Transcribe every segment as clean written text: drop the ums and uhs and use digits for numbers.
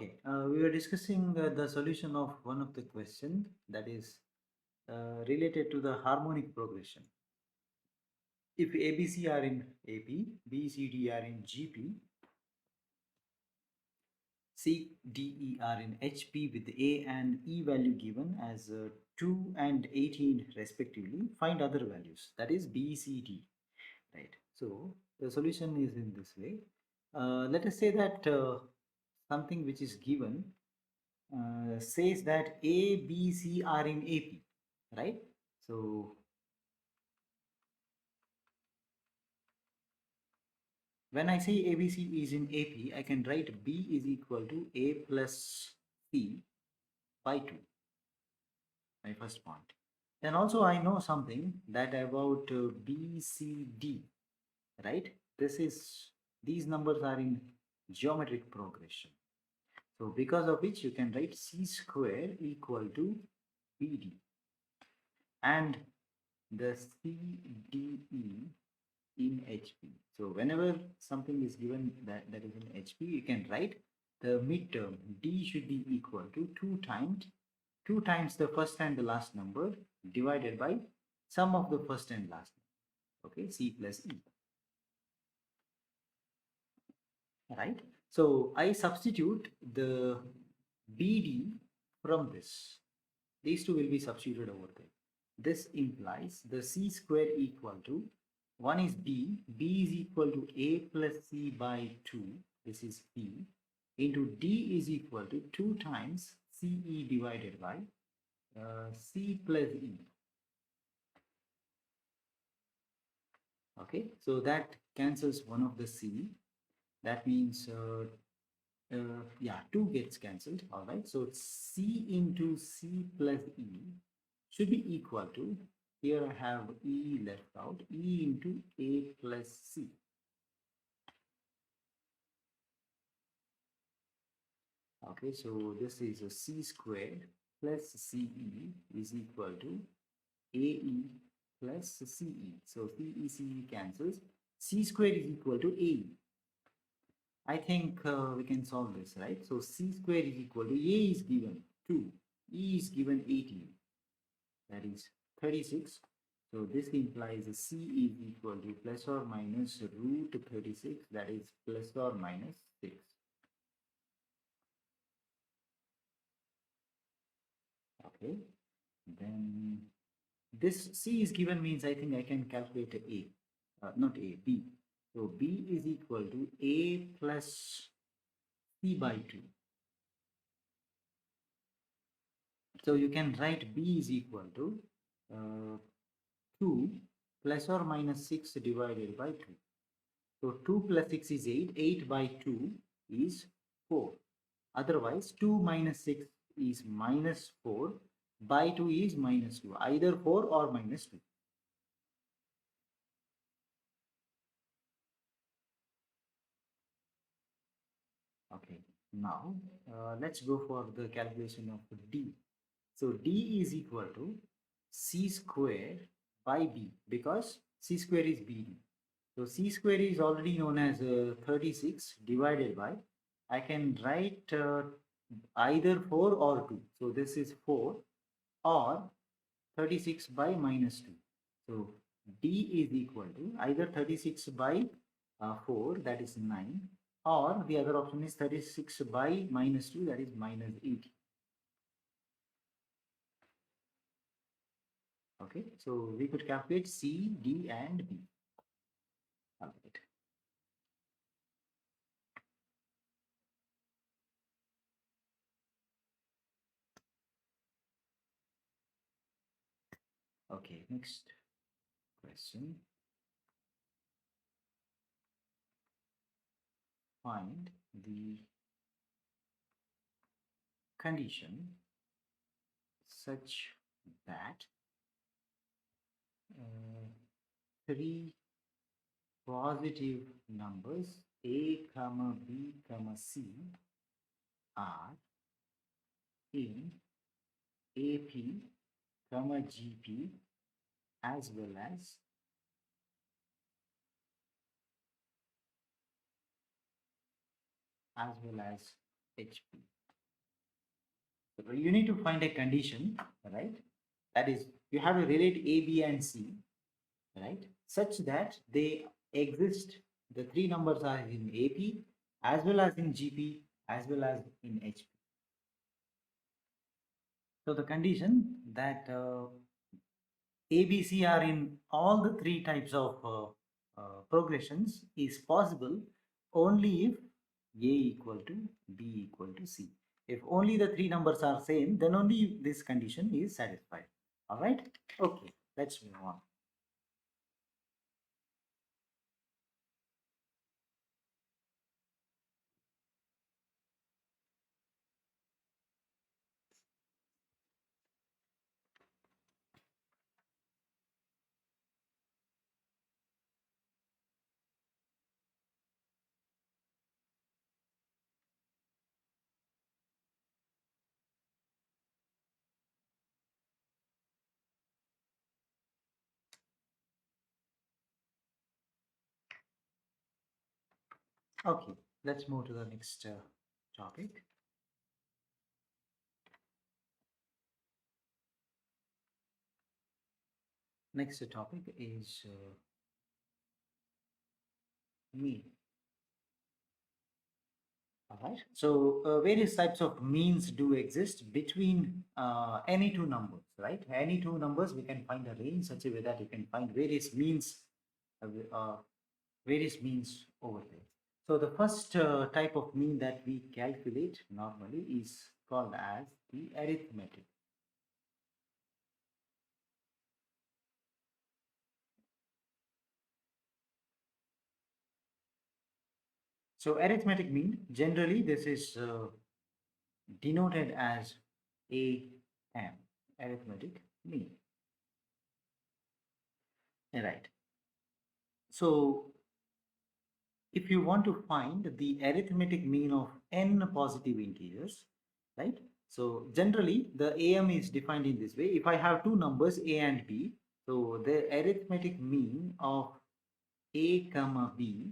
Okay, we were discussing the solution of one of the question that is related to the harmonic progression. If ABC are in AP, B, C, D are in GP, C, D, E are in HP with A and E value given as 2 and 18 respectively, find other values, that is B, C, D, right? So the solution is in this way. Let us say that something which is given says that A, B, C are in AP, right? So when I say ABC is in AP, I can write B is equal to A plus C by 2, my first point. Then also I know something that about B, C, D, right? These numbers are in geometric progression. So because of which you can write C square equal to BD. And the CDE in HP. So whenever something is given that is in HP, you can write the midterm D should be equal to 2 times the first and the last number divided by sum of the first and last number. Okay, C plus E. Right? So I substitute the BD from this. These two will be substituted over there. This implies the C square equal to, one is B is equal to A plus C by 2, this is B, into D is equal to 2 times CE divided by C plus E. Okay, so that cancels one of the C. That means, yeah, 2 gets cancelled, all right. So C into C plus E should be equal to, here I have E left out, E into A plus C. Okay, so this is a C squared plus CE is equal to AE plus CE. So CE cancels. C squared is equal to AE. I think we can solve this, right? So C squared is equal to A is given 2, E is given 18. That is 36. So this implies C is equal to plus or minus root 36, that is plus or minus 6. Okay, then this C is given means I think I can calculate A, not A, B. So B is equal to A plus C by 2. So you can write B is equal to 2 plus or minus 6 divided by 2. So 2 plus 6 is 8. 8 by 2 is 4. Otherwise, 2 minus 6 is minus 4. By 2 is minus 2. Either 4 or minus 2. Okay. Now, let's go for the calculation of D. So D is equal to C square by B, because C square is BD. So C square is already known as 36 divided by, I can write either 4 or 2. So this is 4, or 36 by minus 2. So D is equal to either 36 by 4, that is 9, or the other option is 36 by minus 2, that is minus 8. Okay, so we could calculate C, D and B. All right. Okay, next question. Find the condition such that 3 positive numbers A, comma B, comma C are in AP, comma GP as well as HP. So you need to find a condition, right? That is, you have to relate A, B, and C, right? Such that they exist, the three numbers are in AP, as well as in GP, as well as in HP. So the condition that ABC are in all the three types of progressions is possible only if A equal to B equal to C. If only the three numbers are same, then only this condition is satisfied. All right. Okay. Let's move on. Okay. Let's move to the next topic. Next topic is mean. All right. So various types of means do exist between any two numbers, right? Any two numbers, we can find a range such a way that you can find uh, uh, various means over there. So the first type of mean that we calculate normally is called as the arithmetic. So arithmetic mean, generally this is denoted as AM, arithmetic mean. Right. So if you want to find the arithmetic mean of n positive integers, right? So generally the AM is defined in this way. If I have two numbers A and B, so the arithmetic mean of A comma B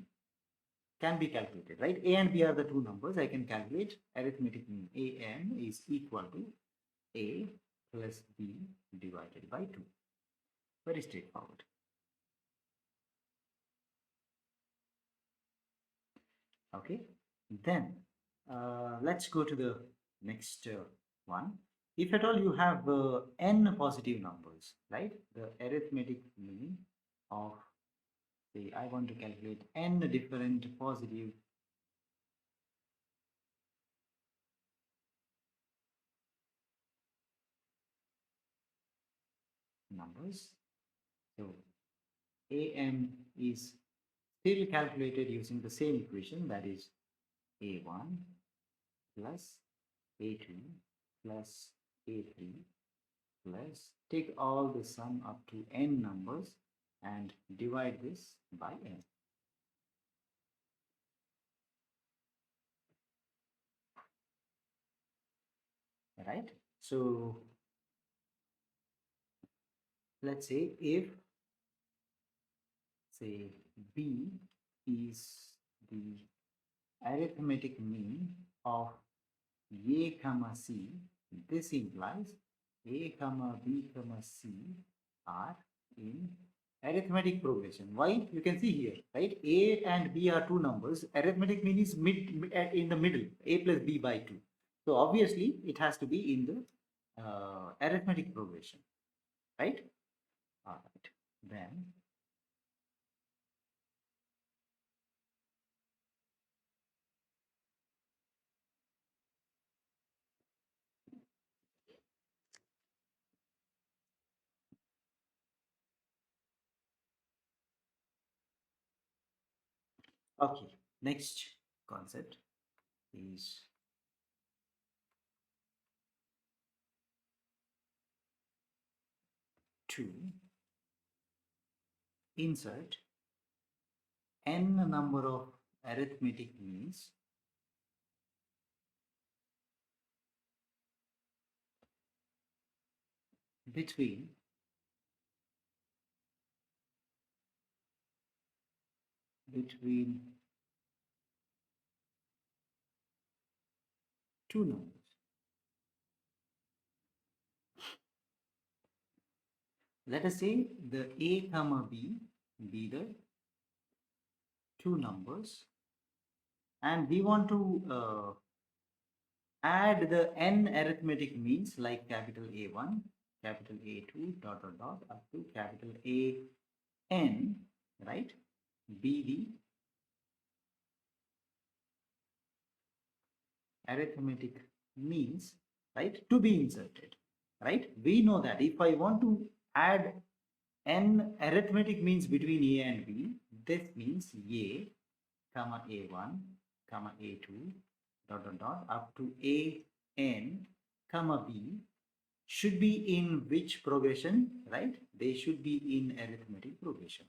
can be calculated, right? A and B are the two numbers. I can calculate arithmetic mean. AM is equal to A plus B divided by 2. Very straightforward. Okay, then let's go to the next one. If at all you have n positive numbers, right? The arithmetic mean of, say, I want to calculate n different positive numbers. So AM is still calculated using the same equation, that is A1 plus A2 plus A3 plus take all the sum up to n numbers and divide this by n. Right? So let's say if, say, B is the arithmetic mean of A comma C, this implies A comma B comma C are in arithmetic progression. Why? You can see here, right? A and B are two numbers. Arithmetic mean is in the middle, A plus B by 2. So obviously it has to be in the arithmetic progression, right? All right. Then okay, next concept is to insert n number of arithmetic means between between two numbers. Let us say the A comma B be the two numbers, and we want to add the n arithmetic means like capital A1, capital A2, dot dot dot up to capital AN, right? Be the arithmetic means, right, to be inserted, right? We know that if I want to add n arithmetic means between A and B, this means A comma A1 comma A2 dot dot dot up to AN comma B should be in which progression, right? They should be in arithmetic progression.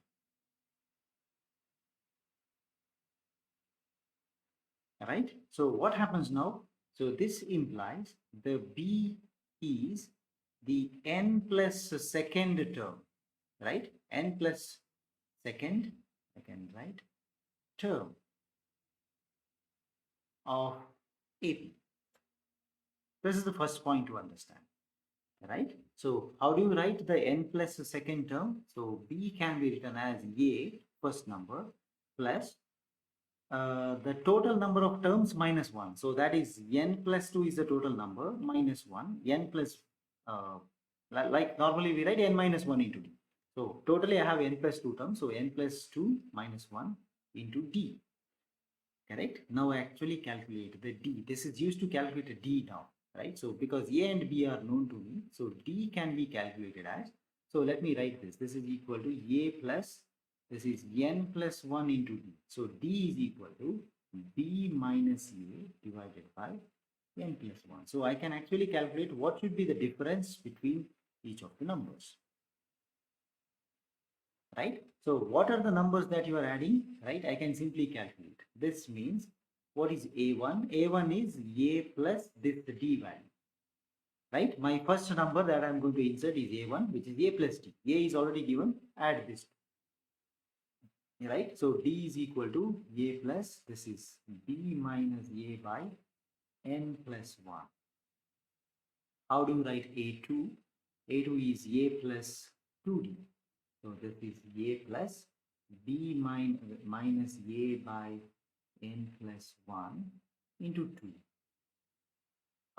Right? So what happens now? So this implies the B is the n plus second term, right? N plus second, I can write, term of AP. This is the first point to understand, right? So how do you write the n plus second term? So B can be written as A, first number, plus the total number of terms minus 1. So that is n plus 2 is the total number minus 1. N plus, like normally we write n minus 1 into D. So totally I have n plus 2 terms. So n plus 2 minus 1 into D. Correct? Now I actually calculate the D. This is used to calculate a D now, right? So because A and B are known to me, so D can be calculated as, so let me write this. This is equal to A plus, this is n plus 1 into D. So D is equal to B minus A divided by n plus 1. So I can actually calculate what should be the difference between each of the numbers. Right? So what are the numbers that you are adding, right? I can simply calculate. This means what is A1? A1 is A plus this D value, right? My first number that I'm going to insert is A1, which is A plus D. A is already given, add this, right? So D is equal to A plus, this is B minus A by n plus 1. How do you write A2? A2 is A plus 2D. So this is A plus B minus A by n plus 1 into 2.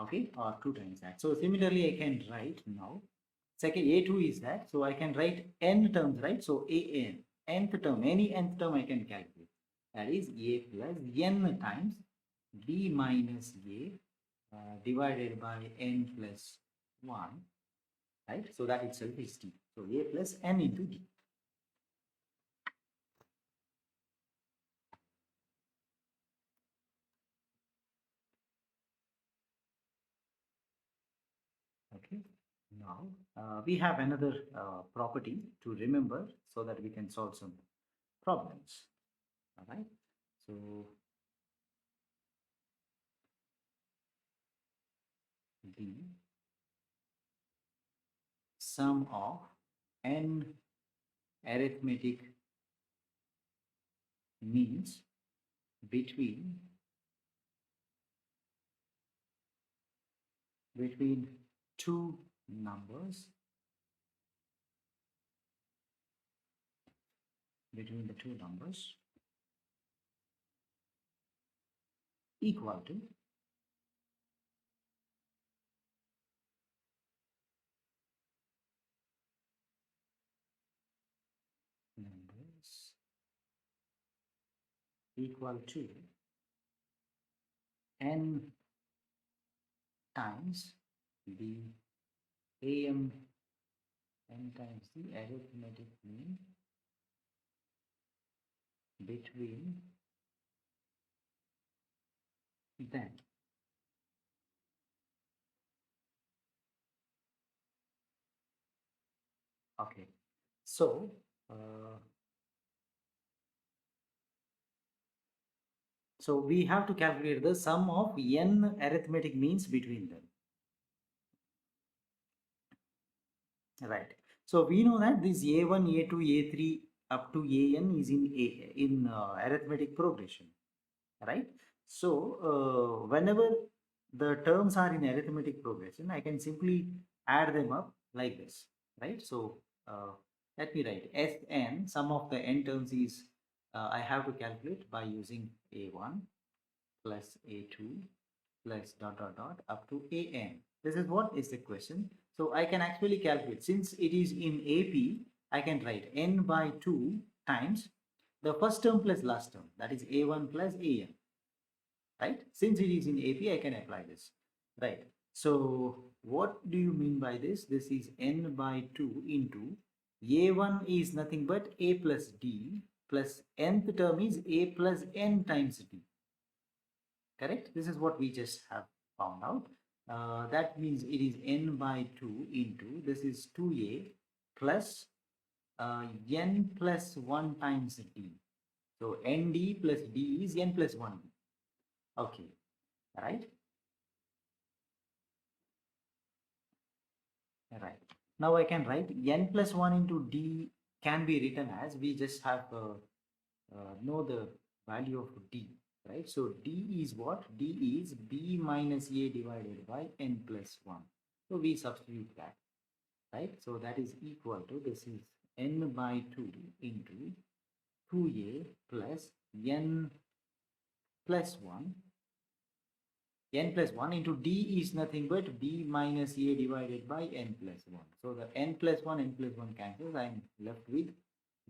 Okay, or 2 times that. So similarly, I can write now, second A2 is that. So I can write n terms, right? So AN, nth term, any nth term I can calculate. That is A plus n times B minus A divided by n plus 1. Right? So that itself is D. So A plus n into D. Okay. Now we have another property to remember so that we can solve some problems. All right. So the sum of n arithmetic means between two numbers, between the two numbers equal to numbers equal to n times the AM, n times the arithmetic mean between them. Okay, so so we have to calculate the sum of n arithmetic means between them. Right. So we know that this A1, A2, A3 up to AN is in arithmetic progression. Right. So whenever the terms are in arithmetic progression, I can simply add them up like this, right? So let me write Sn, sum of the n terms is, I have to calculate by using A1 plus A2 plus dot dot dot up to AN. This is what is the question. So I can actually calculate, since it is in AP, I can write n by 2 times the first term plus last term, that is A1 plus AN, right? Since it is in AP, I can apply this, right? So what do you mean by this? This is n by 2 into A1 is nothing but A plus D plus nth term is A plus n times D. Correct? This is what we just have found out. That means it is n by 2 into, this is 2a plus n plus 1 times d. So nd plus d is n plus 1. Okay, right? Right. Now I can write n plus 1 into d can be written as, we just have know the value of d, right? So d is what? D is b minus a divided by n plus 1. So we substitute that, right? So that is equal to, this is n by 2 into 2a plus n plus 1. N plus 1 into d is nothing but b minus a divided by n plus 1. So the n plus 1 cancels. I am left with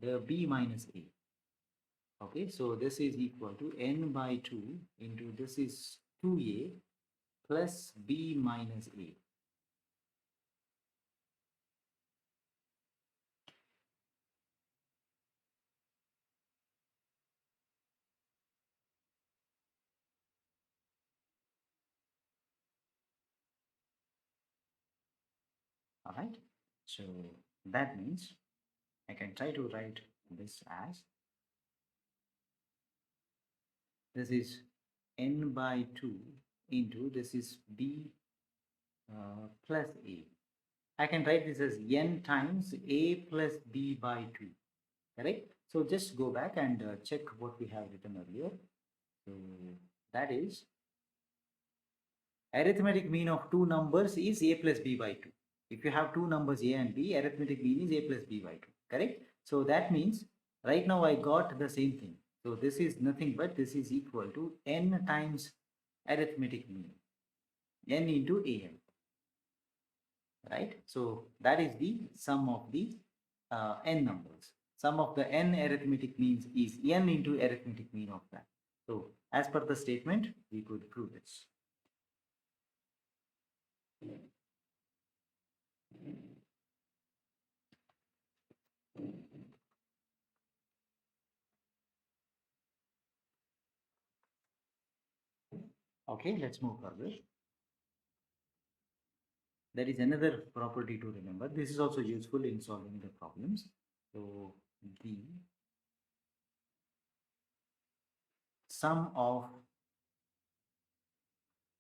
the b minus a. Okay, so this is equal to n by 2 into, this is 2a plus b minus a. All right, so that means I can try to write this as, this is n by 2 into, this is b plus a. I can write this as n times a plus b by 2, correct? So just go back and check what we have written earlier. So that is, arithmetic mean of two numbers is a plus b by 2. If you have two numbers a and b, arithmetic mean is a plus b by 2, correct? So that means right now I got the same thing. So this is nothing but, this is equal to n times arithmetic mean, n into am, right? So that is the sum of the n numbers. Sum of the n arithmetic means is n into arithmetic mean of that. So as per the statement, we could prove this. Okay, let's move further. There is another property to remember. This is also useful in solving the problems. So the sum of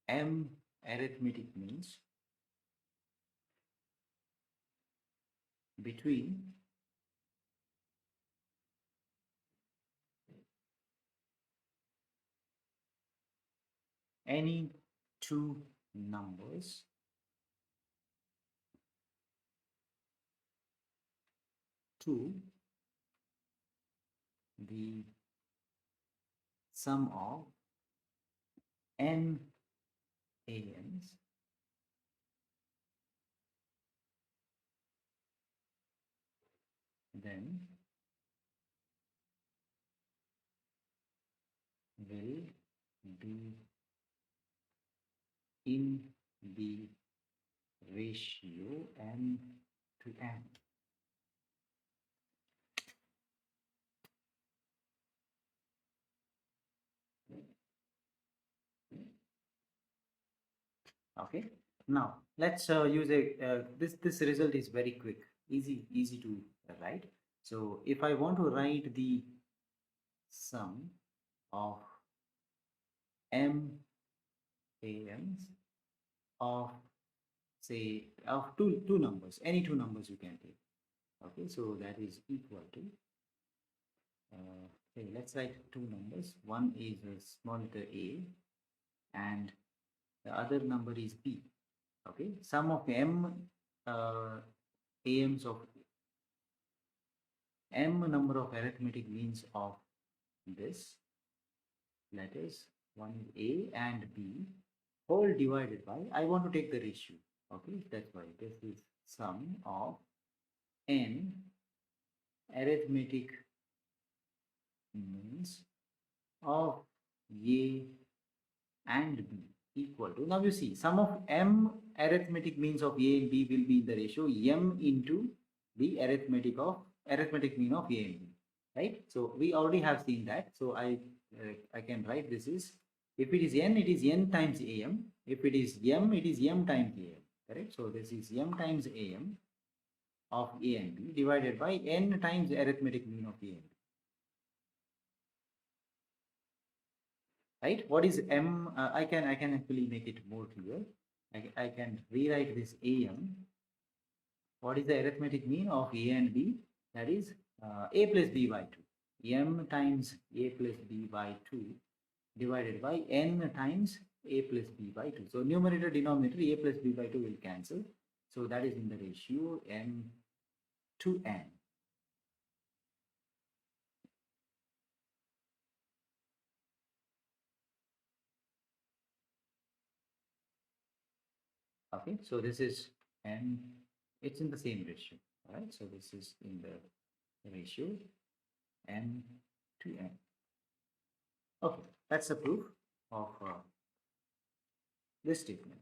m arithmetic means between any two numbers to the sum of n ANs then will be in the ratio n to n. Okay, now let's use a this result is very quick, easy to write. So if I want to write the sum of m ANs of, say, of two numbers, any two numbers you can take. Okay, so that is equal to, okay, let's write two numbers. One is a small letter a and The other number is b. Okay, sum of m AMs of m number of arithmetic means of this, that is one is a and b whole divided by, I want to take the ratio. Okay, that's why this is sum of n arithmetic means of a and b equal to, now you see, sum of m arithmetic means of a and b will be in the ratio m into the arithmetic mean of a and b, right? So we already have seen that. So I can write this is, if it is n, it is n times am. If it is m, it is m times am, correct? So this is m times am of a and b divided by n times arithmetic mean of a and b. Right? What is m? I can actually make it more clear. I can rewrite this am. What is the arithmetic mean of a and b? That is a plus b by 2. M times a plus b by 2 divided by n times a plus b by 2. So numerator, denominator, a plus b by 2 will cancel. So that is in the ratio m to n. Okay, so this is n, it's in the same ratio, right? So this is in the ratio n to n. Okay, that's the proof of this statement.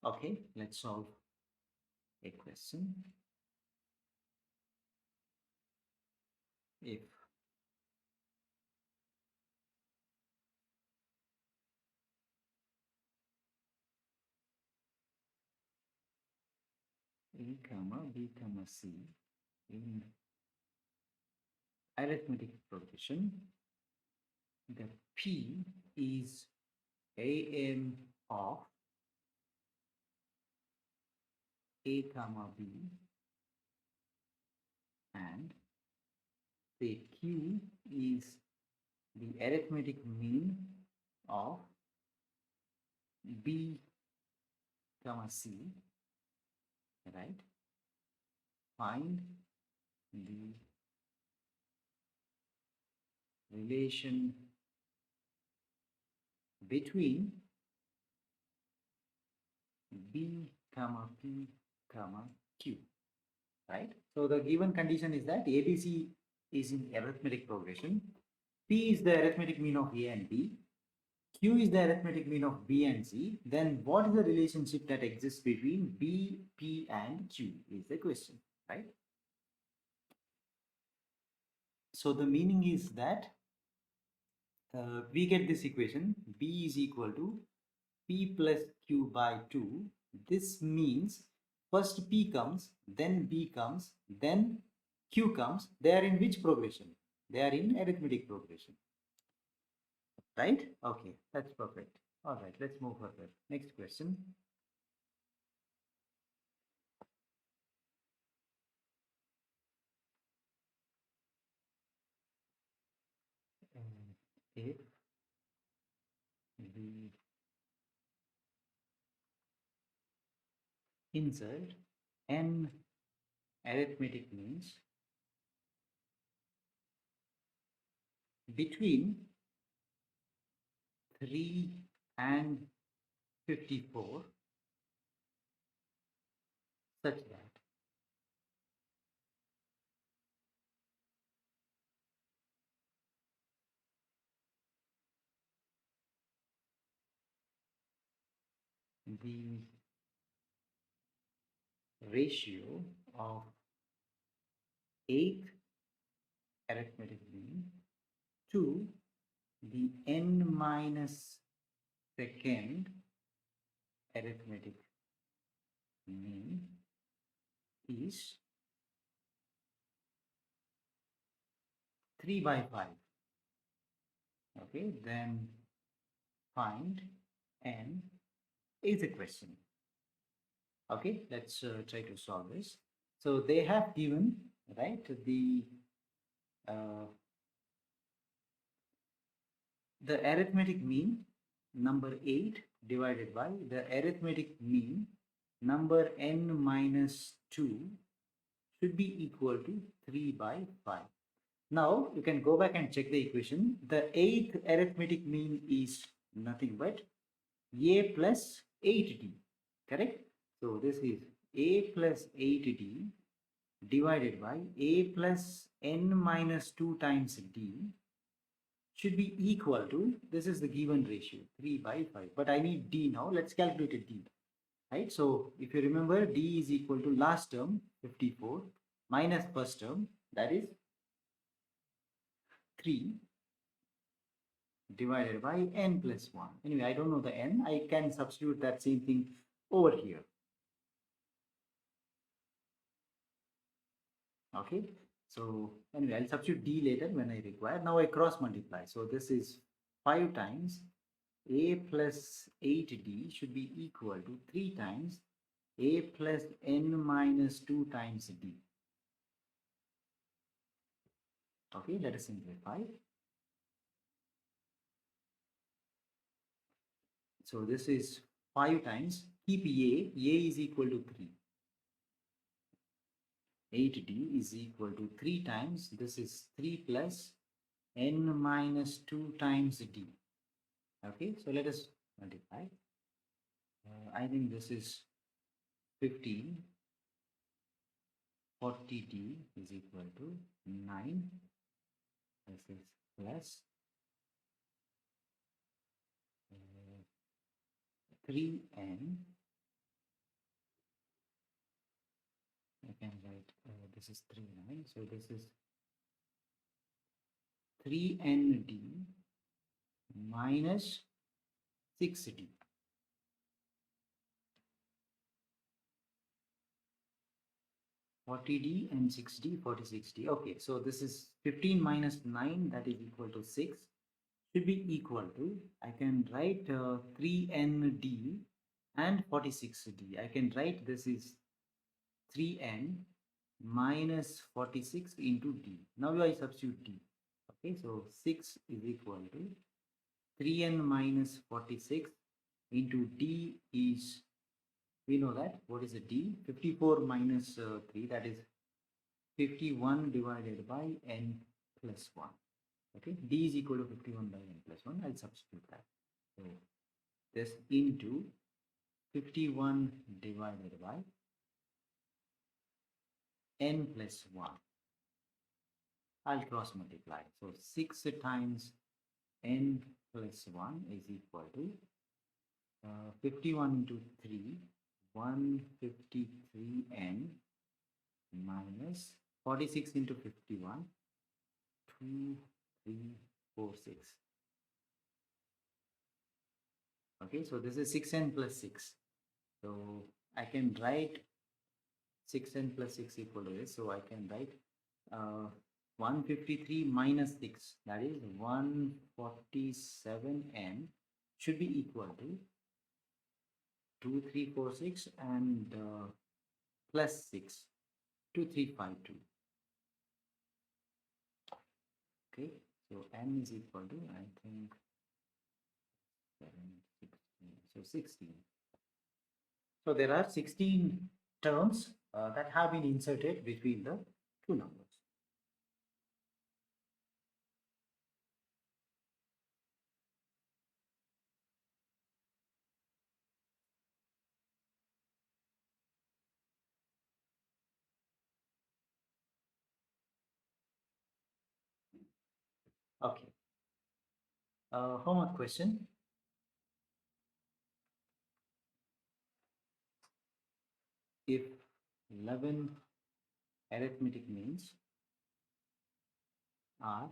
Okay, let's solve a question. If a comma b comma c in arithmetic progression, the p is am of a comma b, and the q is the arithmetic mean of b comma c, right? Find the relation between b comma p comma q, right? So the given condition is that ABC is in arithmetic progression, p is the arithmetic mean of a and b, q is the arithmetic mean of b and c. Then what is the relationship that exists between b, p and q is the question, right? So the meaning is that we get this equation, b is equal to p plus q by 2. This means first p comes, then b comes, then q comes. They are in which progression? They are in arithmetic progression, right? Okay, that's perfect. All right, let's move further. Next question. If we insert n arithmetic means between 3 and 54 such that the ratio of eighth arithmetic mean to the n minus second arithmetic mean is 3 by 5. Okay, then find n is a question. Okay, let's try to solve this. So they have given, right, uh, the arithmetic mean number 8 divided by the arithmetic mean number n minus 2 should be equal to 3 by 5. Now you can go back and check the equation. The eighth arithmetic mean is nothing but a plus 8d, correct? So this is a plus 8d divided by a plus n minus 2 times d should be equal to, this is the given ratio, 3 by 5. But I need d now. Let's calculate a d, right? So if you remember, d is equal to last term, 54, minus first term, that is 3 divided by n plus 1. Anyway, I don't know the n. I can substitute that same thing over here. Okay. So anyway, I'll substitute d later when I require. Now I cross multiply. So this is 5 times a plus 8d should be equal to 3 times a plus n minus 2 times d. Okay, let us simplify. So this is 5 times, keep a is equal to 3. 8d is equal to 3 times, this is 3 plus n minus 2 times d. Okay, so let us multiply. I think this is 15. 40d is equal to 9. This is plus 3n. I can write this is 39. So this is 3nd minus 6d. (40d) and 6d, 46d. Okay, so this is 15 minus 9, that is equal to 6. Should be equal to, I can write 3nd and 46d. I can write this is 3n minus 46 into d. Now I substitute d. Okay, so 6 is equal to 3n minus 46 into d is, we know that, what is a d? 54 minus 3, that is 51 divided by n plus 1. Okay, d is equal to 51 by n plus 1. I'll substitute that. So this into 51 divided by n plus 1. I'll cross multiply. So 6 times n plus 1 is equal to 51 into 3, 153n minus 46 into 51, 2, 3, 4, 6. Okay, so this is 6n plus 6. So I can write 6n plus 6 equal to this. So I can write 153 minus 6, that is 147n should be equal to 2, 3, 4, 6 and plus 6, 2, 3, 5, 2. Okay, so n is equal to, I think, 7, 16, so 16. So there are 16 terms that have been inserted between the two numbers. Okay. Homework question. If 11 arithmetic means are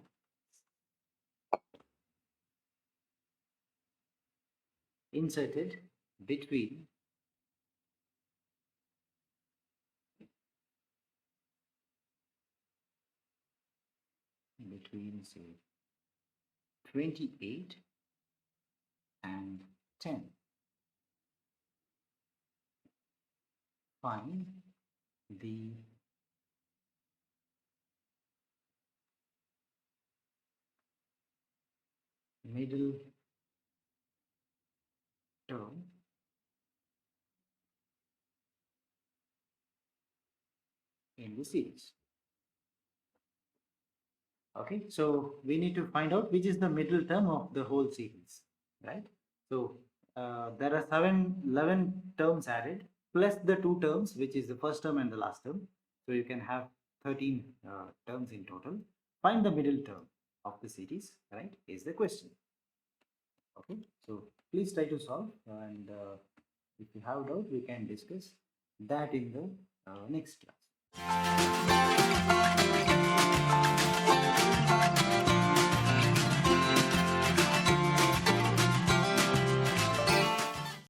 inserted between say 28 and 10. Find the middle term in the series. Okay, so we need to find out which is the middle term of the whole series, right? So there are 11 terms added plus the two terms, which is the first term and the last term. So you can have 13 terms in total. Find the middle term of the series, right, is the question. Okay, so please try to solve, and if you have doubt, we can discuss that in the next class.